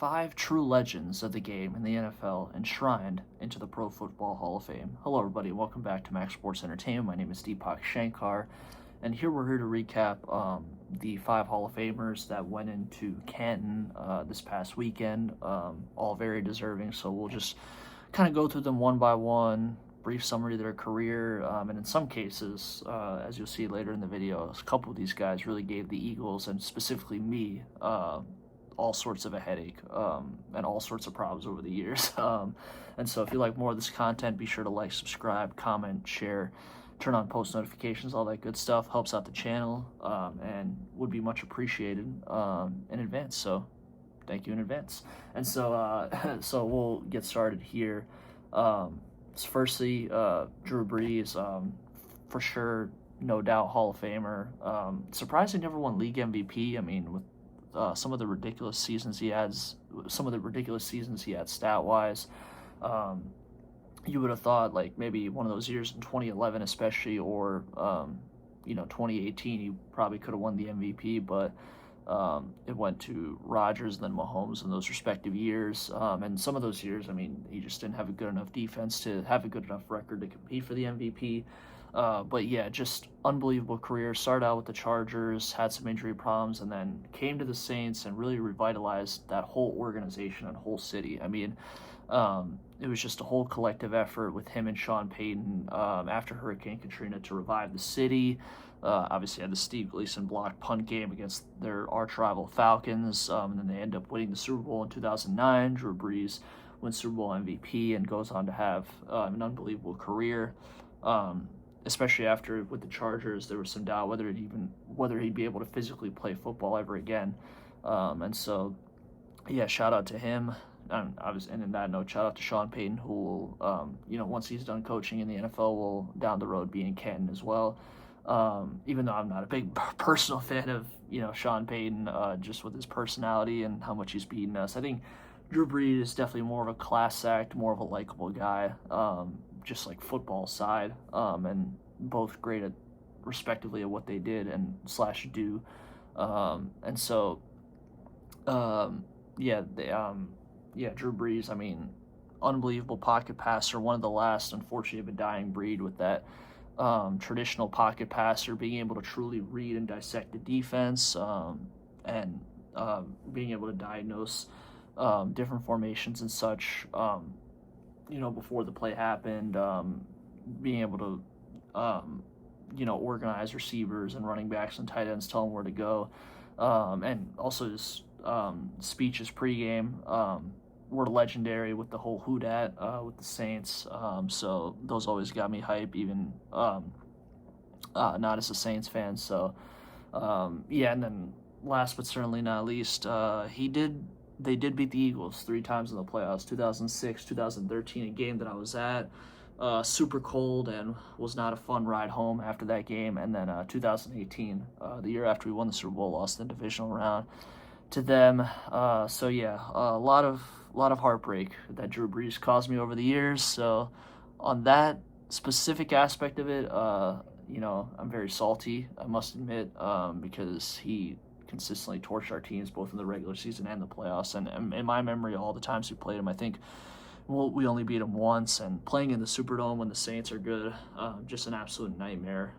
5 true legends of the game in the NFL enshrined into the Pro Football Hall of Fame. Hello, everybody. Welcome back to Max Sports Entertainment. My name is Deepak Shankar, and we're here to recap the 5 Hall of Famers that went into Canton this past weekend. All very deserving, so we'll just kind of go through them one by one, brief summary of their career, and in some cases, as you'll see later in the video, a couple of these guys really gave the Eagles, and specifically me, all sorts of a headache and all sorts of problems over the years. And so if you like more of this content, be sure to like, subscribe, comment, share, turn on post notifications, all that good stuff. Helps out the channel and would be much appreciated in advance. So thank you in advance. And so so we'll get started here. Firstly, Drew Brees, for sure, no doubt Hall of Famer. Surprised he never won league MVP. I mean, with some of the ridiculous seasons he had stat-wise. You would have thought, like, maybe one of those years in 2011 especially, or 2018, he probably could have won the MVP, but it went to Rodgers and then Mahomes in those respective years. And some of those years, I mean, he just didn't have a good enough defense to have a good enough record to compete for the MVP. But yeah, just unbelievable career. Started out with the Chargers, had some injury problems, and then came to the Saints and really revitalized that whole organization and whole city. I mean, it was just a whole collective effort with him and Sean Payton after Hurricane Katrina to revive the city. Obviously had the Steve Gleason blocked punt game against their arch rival Falcons, and then they end up winning the Super Bowl in 2009. Drew Brees wins Super Bowl MVP and goes on to have an unbelievable career. Especially after with the Chargers, there was some doubt whether he'd be able to physically play football ever again. And so, yeah, shout out to him. And in that note, shout out to Sean Payton, who will, once he's done coaching in the NFL, will down the road be in Canton as well. Even though I'm not a big personal fan of Sean Payton, just with his personality and how much he's beaten us, I think Drew Brees is definitely more of a class act, more of a likable guy. Just like football side, and both great at respectively at what they did and / do, and so Drew Brees, I mean, unbelievable pocket passer, one of the last, unfortunately, of a dying breed with that traditional pocket passer, being able to truly read and dissect the defense, and being able to diagnose different formations and such. Before the play happened, being able to, organize receivers and running backs and tight ends, tell them where to go, and also his speeches pregame were legendary with the whole "Who Dat" with the Saints. So those always got me hype, even not as a Saints fan. So and then last but certainly not least, they did beat the Eagles 3 times in the playoffs, 2006, 2013, a game that I was at, super cold and was not a fun ride home after that game. And then 2018, the year after we won the Super Bowl, lost in the divisional round to them. So yeah, a lot of heartbreak that Drew Brees caused me over the years. So on that specific aspect of it, I'm very salty, I must admit, because he consistently torched our teams both in the regular season and the playoffs. And in my memory, all the times we played him, I think we only beat him once. And playing in the Superdome when the Saints are good, just an absolute nightmare.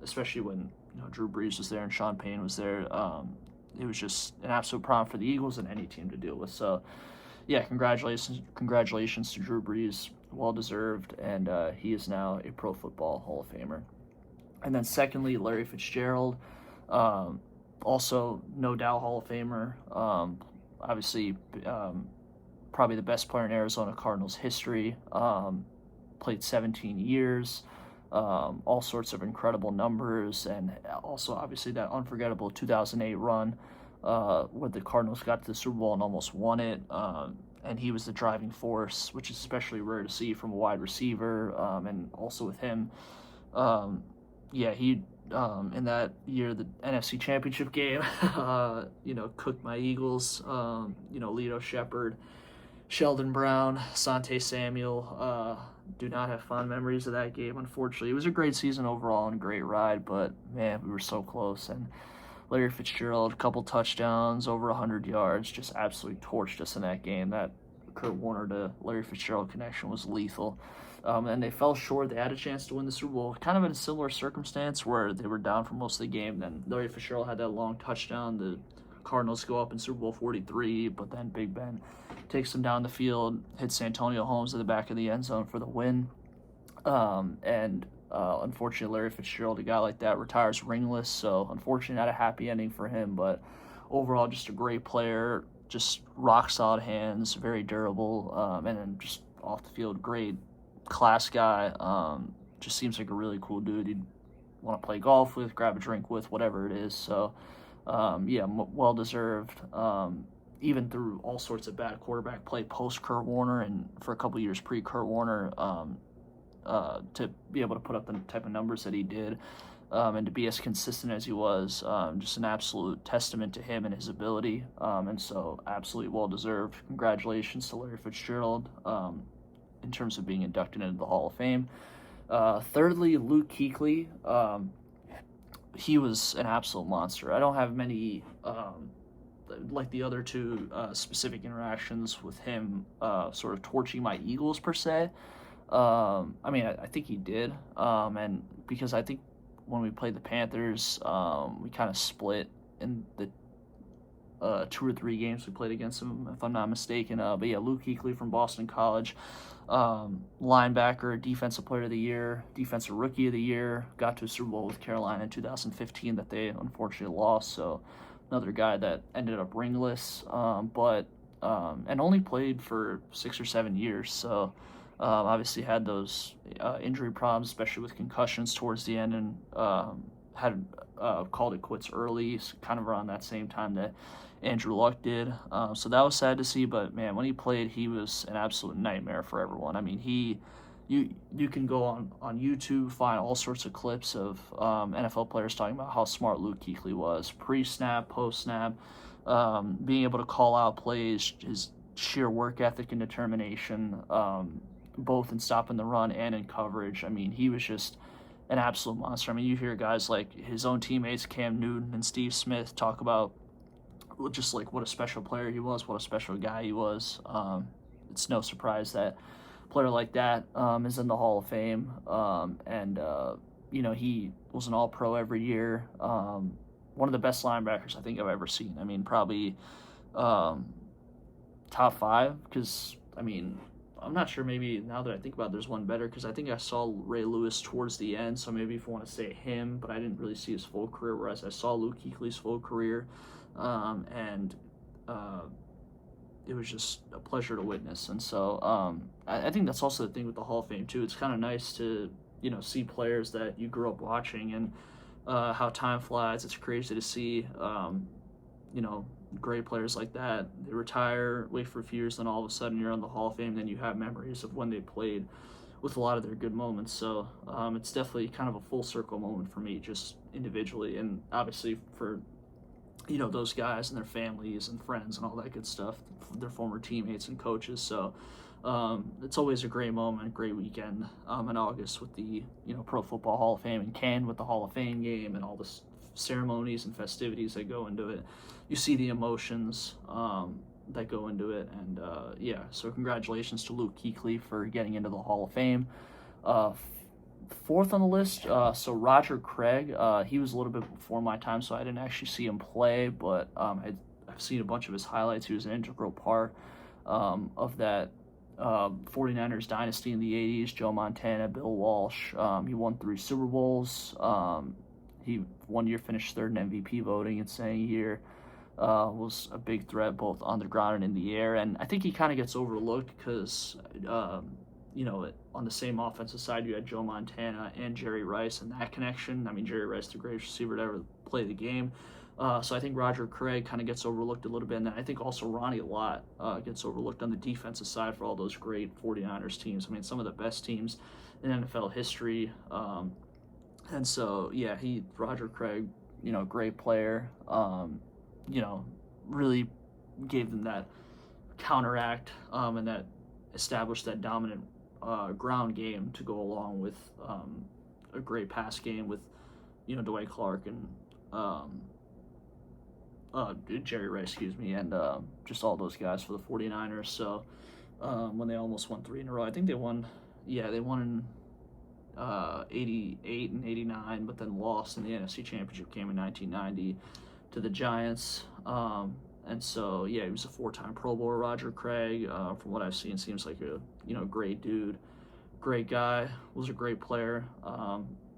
Especially when Drew Brees was there and Sean Payton was there. It was just an absolute problem for the Eagles and any team to deal with. So, yeah, congratulations to Drew Brees, well deserved, and he is now a Pro Football Hall of Famer. And then secondly, Larry Fitzgerald. Also, no doubt Hall of Famer. Obviously, probably the best player in Arizona Cardinals history. Played 17 years. All sorts of incredible numbers, and also obviously that unforgettable 2008 run where the Cardinals got to the Super Bowl and almost won it. And he was the driving force, which is especially rare to see from a wide receiver. And also with him, he. In that year, the NFC Championship game, cooked my Eagles. Lito Shepherd, Sheldon Brown, Sante Samuel. Do not have fond memories of that game, unfortunately. It was a great season overall and a great ride, but man, we were so close. And Larry Fitzgerald, a couple touchdowns, over 100 yards, just absolutely torched us in that game. That Kurt Warner to Larry Fitzgerald connection was lethal. And they fell short. They had a chance to win the Super Bowl, kind of in a similar circumstance where they were down for most of the game. Then Larry Fitzgerald had that long touchdown. The Cardinals go up in Super Bowl 43, but then Big Ben takes them down the field, hits Antonio Holmes at the back of the end zone for the win. Unfortunately, Larry Fitzgerald, a guy like that, retires ringless. So unfortunately, not a happy ending for him. But overall, just a great player, just rock solid hands, very durable, and then just off the field, great class guy. Just seems like a really cool dude you'd want to play golf with, grab a drink with, whatever it is. So yeah, well deserved. Even through all sorts of bad quarterback play post Kurt Warner and for a couple years pre Kurt Warner, to be able to put up the type of numbers that he did, and to be as consistent as he was, just an absolute testament to him and his ability. And so absolutely well deserved. Congratulations to Larry Fitzgerald in terms of being inducted into the Hall of Fame. Thirdly, Luke Kuechly. He was an absolute monster. I don't have many, like the other two specific interactions with him sort of torching my Eagles per se. I mean, I think he did. And because I think when we played the Panthers, we kind of split in the 2 or 3 games we played against him, if I'm not mistaken. But yeah, Luke Kuechly from Boston College, linebacker, defensive player of the year, defensive rookie of the year, got to a Super Bowl with Carolina in 2015 that they unfortunately lost. So another guy that ended up ringless, and only played for 6 or 7 years. So obviously had those injury problems, especially with concussions towards the end, and had called it quits early, kind of around that same time that Andrew Luck did. So that was sad to see, but man, when he played, he was an absolute nightmare for everyone. I mean, you can go on YouTube, find all sorts of clips of NFL players talking about how smart Luke Kuechly was, pre-snap, post-snap, being able to call out plays, his sheer work ethic and determination, both in stopping the run and in coverage. I mean, he was just an absolute monster. I mean, you hear guys like his own teammates, Cam Newton and Steve Smith, talk about just like what a special player he was, what a special guy he was. It's no surprise that a player like that is in the Hall of Fame. He was an All-Pro every year. One of the best linebackers I think I've ever seen. I mean, probably top 5, because, I mean, I'm not sure, maybe now that I think about it, there's one better, because I think I saw Ray Lewis towards the end, so maybe if you want to say him, but I didn't really see his full career, whereas I saw Luke Kuechly's full career, it was just a pleasure to witness. And so I think that's also the thing with the Hall of Fame too. It's kind of nice to see players that you grew up watching, and how time flies. It's crazy to see great players like that. They retire, wait for a few years, then all of a sudden you're on the Hall of Fame, then you have memories of when they played with a lot of their good moments. So it's definitely kind of a full circle moment for me, just individually, and obviously for those guys and their families and friends and all that good stuff, their former teammates and coaches. So it's always a great moment, great weekend in August with the Pro Football Hall of Fame, and Cannes with the Hall of Fame game and all the ceremonies and festivities that go into it. You see the emotions that go into it, and so congratulations to Luke Kuechly for getting into the Hall of Fame. Fourth on the list, so Roger Craig. He was a little bit before my time, so I didn't actually see him play, but I've seen a bunch of his highlights. He was an integral part of that 49ers dynasty in the 80s, Joe Montana, Bill Walsh. He won 3 Super Bowls. He one year finished 3rd in MVP voting, insane year. Was a big threat both on the ground and in the air, and I think he kind of gets overlooked because on the same offensive side you had Joe Montana and Jerry Rice, and that connection. I mean, Jerry Rice, the greatest receiver to ever play the game. So I think Roger Craig kind of gets overlooked a little bit, and then I think also Ronnie Lott gets overlooked on the defensive side for all those great 49ers teams. I mean, some of the best teams in NFL history. And so, yeah, Roger Craig, great player, really gave them that counteract, and that established that dominant ground game to go along with a great pass game with, Dwight Clark and Jerry Rice, excuse me, and just all those guys for the 49ers. So when they almost won 3 in a row, I think they won. Yeah, they won in 88 and 89, but then lost in the NFC Championship game in 1990 to the Giants. And so, yeah, he was a 4-time Pro Bowler. Roger Craig, from what I've seen, seems like a great dude, great guy. Was a great player,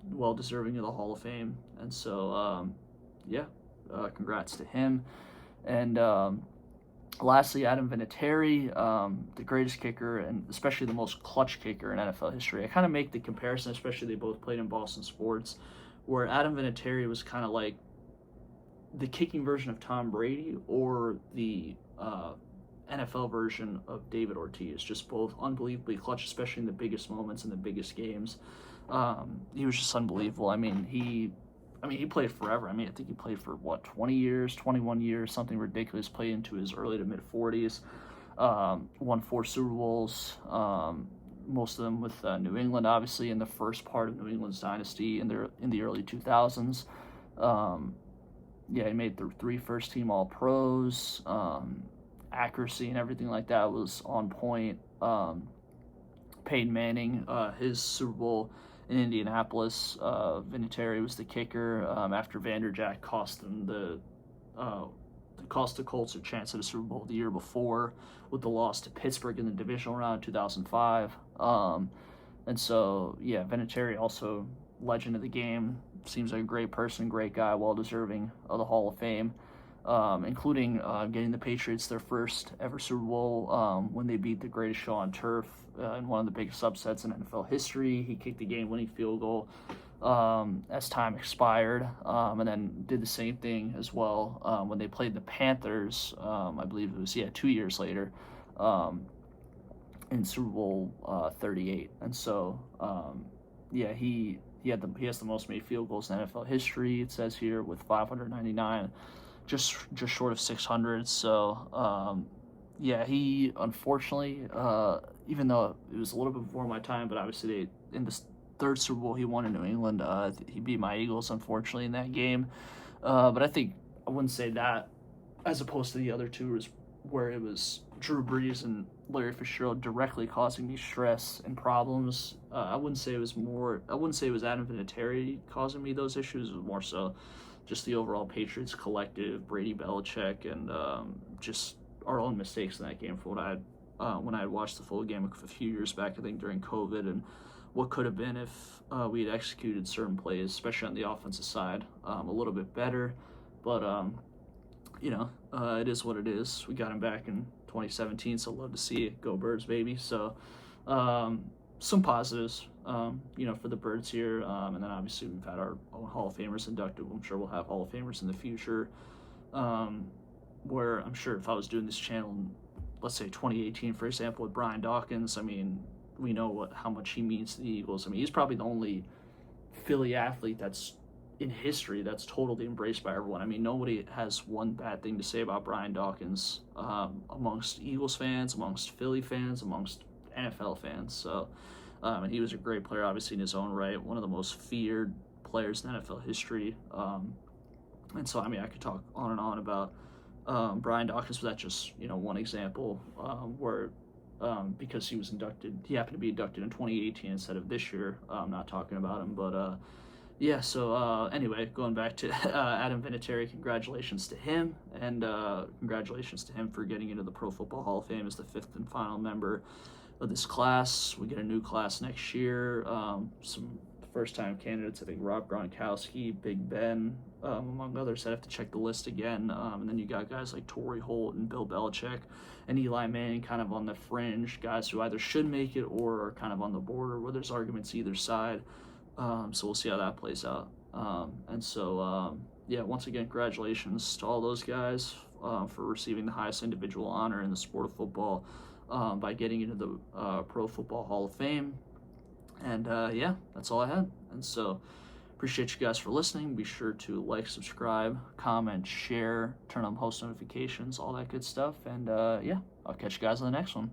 well deserving of the Hall of Fame. And so, yeah, congrats to him. And lastly, Adam Vinatieri, the greatest kicker and especially the most clutch kicker in NFL history. I kind of make the comparison, especially they both played in Boston sports, where Adam Vinatieri was kind of like the kicking version of Tom Brady or the NFL version of David Ortiz. Just both unbelievably clutch, especially in the biggest moments and the biggest games. He was just unbelievable. I mean, he played forever. I think he played for 20 years, 21 years, something ridiculous. Played into his early to mid 40s. Won 4 Super Bowls. Most of them with New England, obviously, in the first part of New England's dynasty in the early 2000s. Yeah, he made the 3 first-team All-Pros. Accuracy and everything like that was on point. Peyton Manning, his Super Bowl in Indianapolis, Vinatieri was the kicker after Vanderjagt cost them the Colts a chance at a Super Bowl the year before with the loss to Pittsburgh in the divisional round in 2005. And so, yeah, Vinatieri also legend of the game. Seems like a great person, great guy, well deserving of the Hall of Fame, including getting the Patriots their first ever Super Bowl when they beat the greatest show on turf in one of the biggest upsets in NFL history. He kicked the game-winning field goal as time expired, and then did the same thing as well when they played the Panthers. I believe it was 2 years later in Super Bowl 38, and so yeah, he has the most made field goals in NFL history. It says here with 599, just short of 600. So yeah, he unfortunately, even though it was a little bit before my time, but obviously in this 3rd Super Bowl he won in New England, he beat my Eagles unfortunately in that game. But I wouldn't say that as opposed to the other 2 was where it was Drew Brees and Larry Fitzgerald directly causing me stress and problems. I wouldn't say it was Adam Vinatieri causing me those issues. It was more so just the overall Patriots collective, Brady, Belichick, and just our own mistakes in that game for when I had watched the full game a few years back, I think during COVID, and what could have been if we had executed certain plays, especially on the offensive side, a little bit better. But it is what it is. We got him back in 2017, so love to see it. Go Birds, baby. So some positives, for the Birds here. And then obviously we've had our own Hall of Famers inducted. I'm sure we'll have Hall of Famers in the future. Where I'm sure if I was doing this channel in, let's say 2018, for example, with Brian Dawkins, we know how much he means to the Eagles. He's probably the only Philly athlete that's in history that's totally embraced by everyone. Nobody has one bad thing to say about Brian Dawkins amongst Eagles fans, amongst Philly fans, amongst NFL fans. So, and he was a great player, obviously, in his own right, one of the most feared players in NFL history. And so, I could talk on and on about Brian Dawkins, but that's just, one example where because he happened to be inducted in 2018 instead of this year. I'm not talking about him, but yeah, so anyway, going back to Adam Vinatieri, congratulations to him, and congratulations to him for getting into the Pro Football Hall of Fame as the 5th and final member of this class. We get a new class next year, some first-time candidates, I think Rob Gronkowski, Big Ben, among others. I'd have to check the list again, and then you got guys like Torrey Holt and Bill Belichick and Eli Manning kind of on the fringe, guys who either should make it or are kind of on the border where there's arguments either side. So we'll see how that plays out. And so, yeah, once again, congratulations to all those guys for receiving the highest individual honor in the sport of football by getting into the Pro Football Hall of Fame. And yeah, that's all I had. And so appreciate you guys for listening. Be sure to like, subscribe, comment, share, turn on post notifications, all that good stuff. And yeah, I'll catch you guys on the next one.